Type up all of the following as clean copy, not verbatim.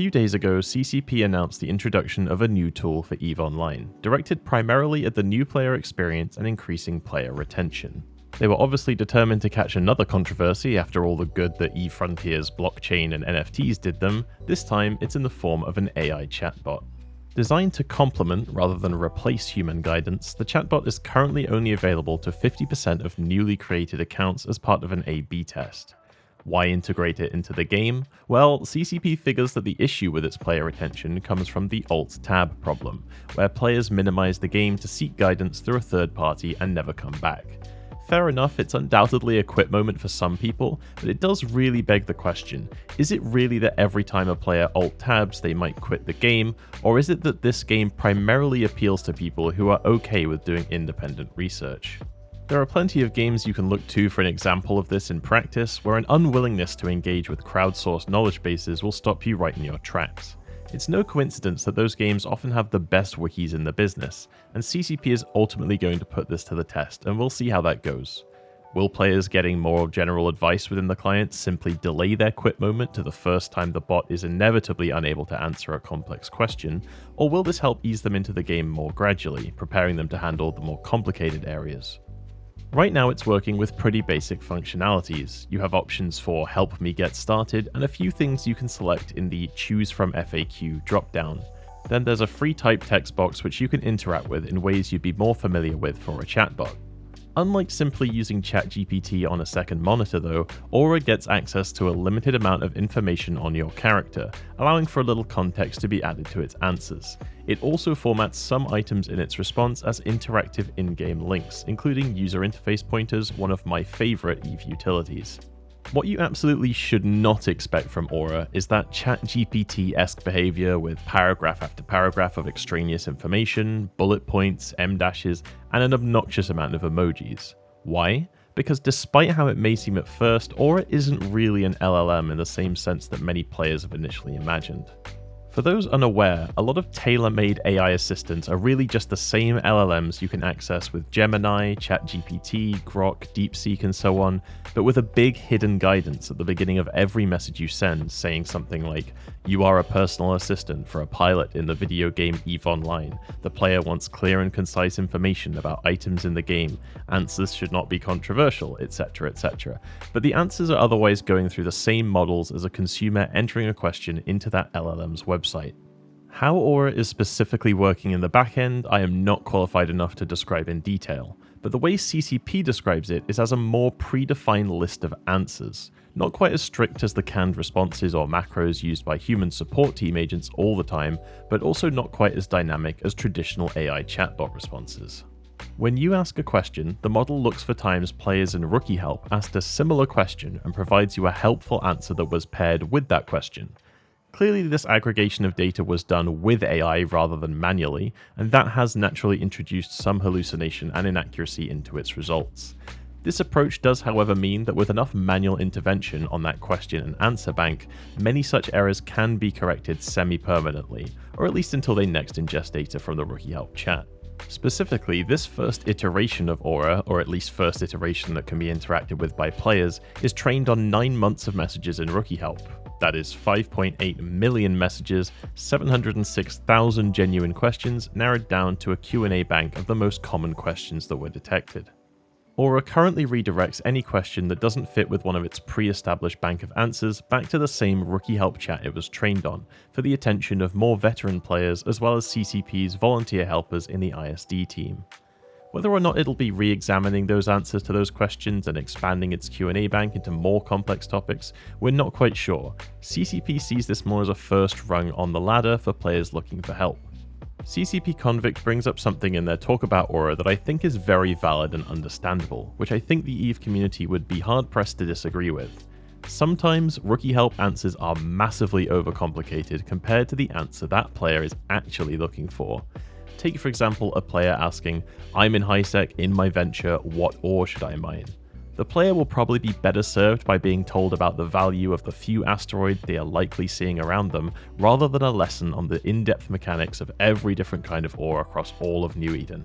few days ago, CCP announced the introduction of a new tool for EVE Online, directed primarily at the new player experience and increasing player retention. They were obviously determined to catch another controversy after all the good that EVE Frontiers blockchain and NFTs did them. This time, it's in the form of an AI chatbot. Designed to complement rather than replace human guidance, the chatbot is currently only available to 50% of newly created accounts as part of an A/B test. Why integrate it into the game? Well, CCP figures that the issue with its player retention comes from the Alt-Tab problem, where players minimize the game to seek guidance through a third party and never come back. Fair enough, it's undoubtedly a quit moment for some people, but it does really beg the question, is it really that every time a player alt-tabs they might quit the game, or is it that this game primarily appeals to people who are okay with doing independent research? There are plenty of games you can look to for an example of this in practice, where an unwillingness to engage with crowdsourced knowledge bases will stop you right in your tracks. It's no coincidence that those games often have the best wikis in the business, and CCP is ultimately going to put this to the test, and we'll see how that goes. Will players getting more general advice within the client simply delay their quit moment to the first time the bot is inevitably unable to answer a complex question, or will this help ease them into the game more gradually, preparing them to handle the more complicated areas? Right now it's working with pretty basic functionalities. You have options for Help Me Get Started and a few things you can select in the Choose from FAQ dropdown. Then there's a free type text box which you can interact with in ways you'd be more familiar with for a chatbot. Unlike simply using ChatGPT on a second monitor though, Aura gets access to a limited amount of information on your character, allowing for a little context to be added to its answers. It also formats some items in its response as interactive in-game links, including user interface pointers, one of my favourite EVE utilities. What you absolutely should not expect from Aura is that ChatGPT-esque behaviour with paragraph after paragraph of extraneous information, bullet points, M-dashes, and an obnoxious amount of emojis. Why? Because despite how it may seem at first, Aura isn't really an LLM in the same sense that many players have initially imagined. For those unaware, a lot of tailor-made AI assistants are really just the same LLMs you can access with Gemini, ChatGPT, Grok, DeepSeek, and so on, but with a big hidden guidance at the beginning of every message you send saying something like, "You are a personal assistant for a pilot in the video game EVE Online. The player wants clear and concise information about items in the game. Answers should not be controversial," etc., etc. But the answers are otherwise going through the same models as a consumer entering a question into that LLM's website. How Aura is specifically working in the backend, I am not qualified enough to describe in detail, but the way CCP describes it is as a more predefined list of answers, not quite as strict as the canned responses or macros used by human support team agents all the time, but also not quite as dynamic as traditional AI chatbot responses. When you ask a question, the model looks for times players in Rookie Help asked a similar question and provides you a helpful answer that was paired with that question. Clearly, this aggregation of data was done with AI rather than manually, and that has naturally introduced some hallucination and inaccuracy into its results. This approach does, however, mean that with enough manual intervention on that question and answer bank, many such errors can be corrected semi-permanently, or at least until they next ingest data from the Rookie Help chat. Specifically, this first iteration of Aura, or at least first iteration that can be interacted with by players, is trained on 9 months of messages in Rookie Help. That is 5.8 million messages, 706,000 genuine questions, narrowed down to a Q&A bank of the most common questions that were detected. Aura currently redirects any question that doesn't fit with one of its pre-established bank of answers back to the same Rookie Help chat it was trained on, for the attention of more veteran players as well as CCP's volunteer helpers in the ISD team. Whether or not it'll be re-examining those answers to those questions and expanding its Q&A bank into more complex topics, we're not quite sure. CCP sees this more as a first rung on the ladder for players looking for help. CCP Convict brings up something in their talk about Aura that I think is very valid and understandable, which I think the EVE community would be hard-pressed to disagree with. Sometimes Rookie Help answers are massively overcomplicated compared to the answer that player is actually looking for. Take for example a player asking, "I'm in HiSec in my venture, what ore should I mine?" The player will probably be better served by being told about the value of the few asteroids they are likely seeing around them, rather than a lesson on the in-depth mechanics of every different kind of ore across all of New Eden.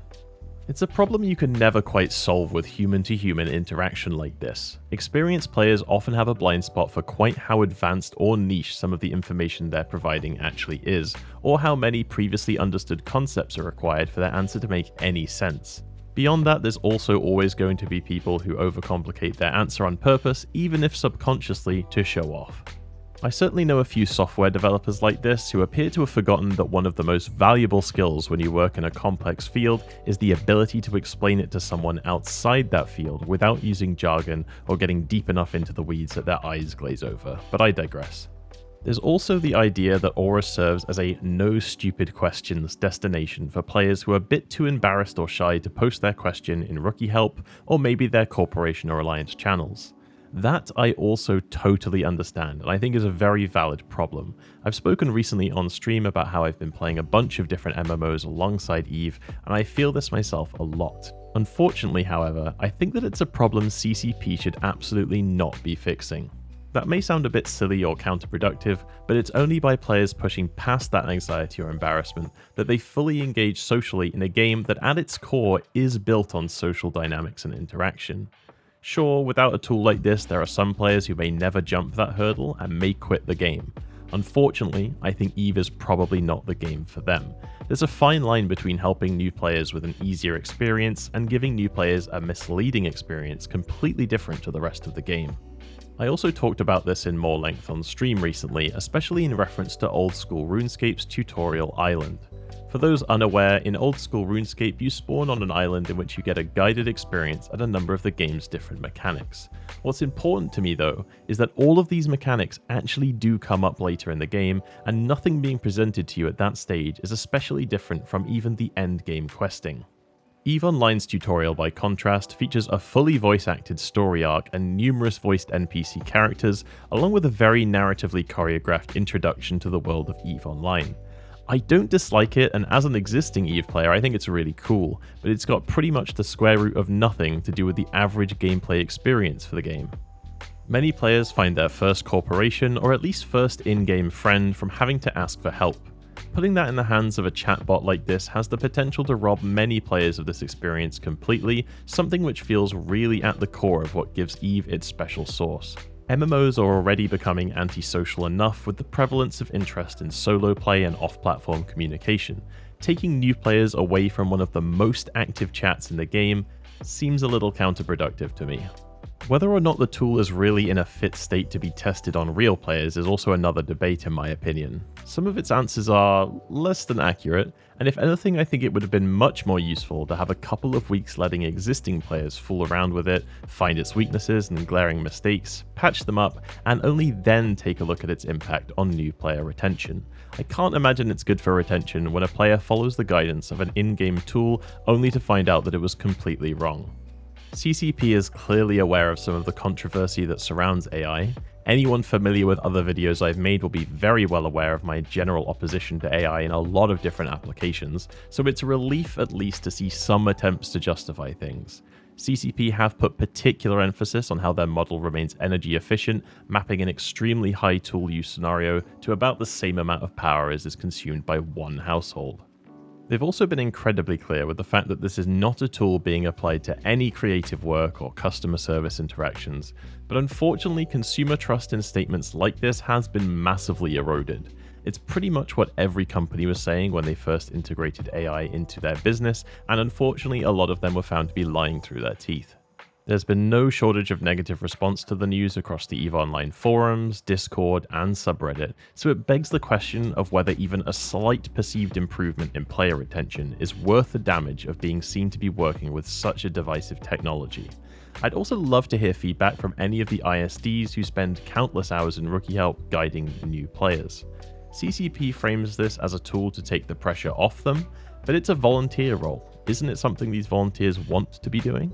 It's a problem you can never quite solve with human-to-human interaction like this. Experienced players often have a blind spot for quite how advanced or niche some of the information they're providing actually is, or how many previously understood concepts are required for their answer to make any sense. Beyond that, there's also always going to be people who overcomplicate their answer on purpose, even if subconsciously, to show off. I certainly know a few software developers like this who appear to have forgotten that one of the most valuable skills when you work in a complex field is the ability to explain it to someone outside that field without using jargon or getting deep enough into the weeds that their eyes glaze over, but I digress. There's also the idea that Aura serves as a no stupid questions destination for players who are a bit too embarrassed or shy to post their question in Rookie Help or maybe their corporation or alliance channels. That I also totally understand, and I think is a very valid problem. I've spoken recently on stream about how I've been playing a bunch of different MMOs alongside EVE, and I feel this myself a lot. Unfortunately, however, I think that it's a problem CCP should absolutely not be fixing. That may sound a bit silly or counterproductive, but it's only by players pushing past that anxiety or embarrassment that they fully engage socially in a game that at its core is built on social dynamics and interaction. Sure, without a tool like this, there are some players who may never jump that hurdle and may quit the game. Unfortunately, I think EVE is probably not the game for them. There's a fine line between helping new players with an easier experience and giving new players a misleading experience completely different to the rest of the game. I also talked about this in more length on stream recently, especially in reference to old school RuneScape's tutorial island. For those unaware, in old school RuneScape you spawn on an island in which you get a guided experience at a number of the game's different mechanics. What's important to me though, is that all of these mechanics actually do come up later in the game, and nothing being presented to you at that stage is especially different from even the end game questing. EVE Online's tutorial, by contrast, features a fully voice-acted story arc and numerous voiced NPC characters, along with a very narratively choreographed introduction to the world of EVE Online. I don't dislike it, and as an existing EVE player I think it's really cool, but it's got pretty much the square root of nothing to do with the average gameplay experience for the game. Many players find their first corporation, or at least first in-game friend, from having to ask for help. Putting that in the hands of a chatbot like this has the potential to rob many players of this experience completely, something which feels really at the core of what gives EVE its special sauce. MMOs are already becoming antisocial enough with the prevalence of interest in solo play and off-platform communication. Taking new players away from one of the most active chats in the game seems a little counterproductive to me. Whether or not the tool is really in a fit state to be tested on real players is also another debate in my opinion. Some of its answers are less than accurate, and if anything I think it would have been much more useful to have a couple of weeks letting existing players fool around with it, find its weaknesses and glaring mistakes, patch them up, and only then take a look at its impact on new player retention. I can't imagine it's good for retention when a player follows the guidance of an in-game tool only to find out that it was completely wrong. CCP is clearly aware of some of the controversy that surrounds AI. Anyone familiar with other videos I've made will be very well aware of my general opposition to AI in a lot of different applications, so it's a relief at least to see some attempts to justify things. CCP have put particular emphasis on how their model remains energy efficient, mapping an extremely high tool use scenario to about the same amount of power as is consumed by one household. They've also been incredibly clear with the fact that this is not a tool being applied to any creative work or customer service interactions, but unfortunately consumer trust in statements like this has been massively eroded. It's pretty much what every company was saying when they first integrated AI into their business, and unfortunately a lot of them were found to be lying through their teeth. There's been no shortage of negative response to the news across the EVE Online forums, Discord, and subreddit, so it begs the question of whether even a slight perceived improvement in player retention is worth the damage of being seen to be working with such a divisive technology. I'd also love to hear feedback from any of the ISDs who spend countless hours in Rookie Help guiding new players. CCP frames this as a tool to take the pressure off them, but it's a volunteer role. Isn't it something these volunteers want to be doing?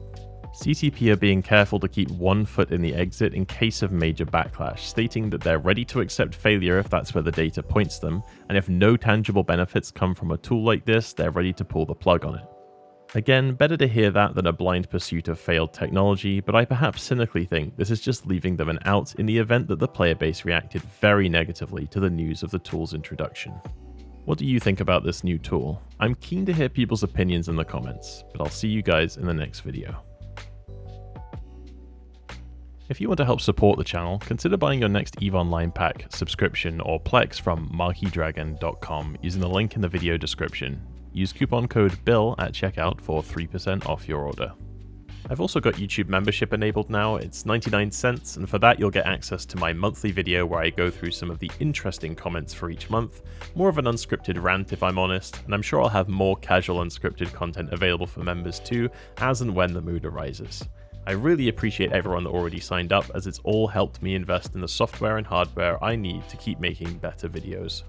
CCP are being careful to keep one foot in the exit in case of major backlash, stating that they're ready to accept failure if that's where the data points them, and if no tangible benefits come from a tool like this, they're ready to pull the plug on it. Again, better to hear that than a blind pursuit of failed technology, but I perhaps cynically think this is just leaving them an out in the event that the player base reacted very negatively to the news of the tool's introduction. What do you think about this new tool? I'm keen to hear people's opinions in the comments, but I'll see you guys in the next video. If you want to help support the channel, consider buying your next EVE Online pack, subscription, or Plex from markydragon.com using the link in the video description. Use coupon code BILL at checkout for 3% off your order. I've also got YouTube membership enabled now. It's 99 cents, and for that you'll get access to my monthly video where I go through some of the interesting comments for each month, more of an unscripted rant if I'm honest, and I'm sure I'll have more casual unscripted content available for members too, as and when the mood arises. I really appreciate everyone that already signed up, as it's all helped me invest in the software and hardware I need to keep making better videos.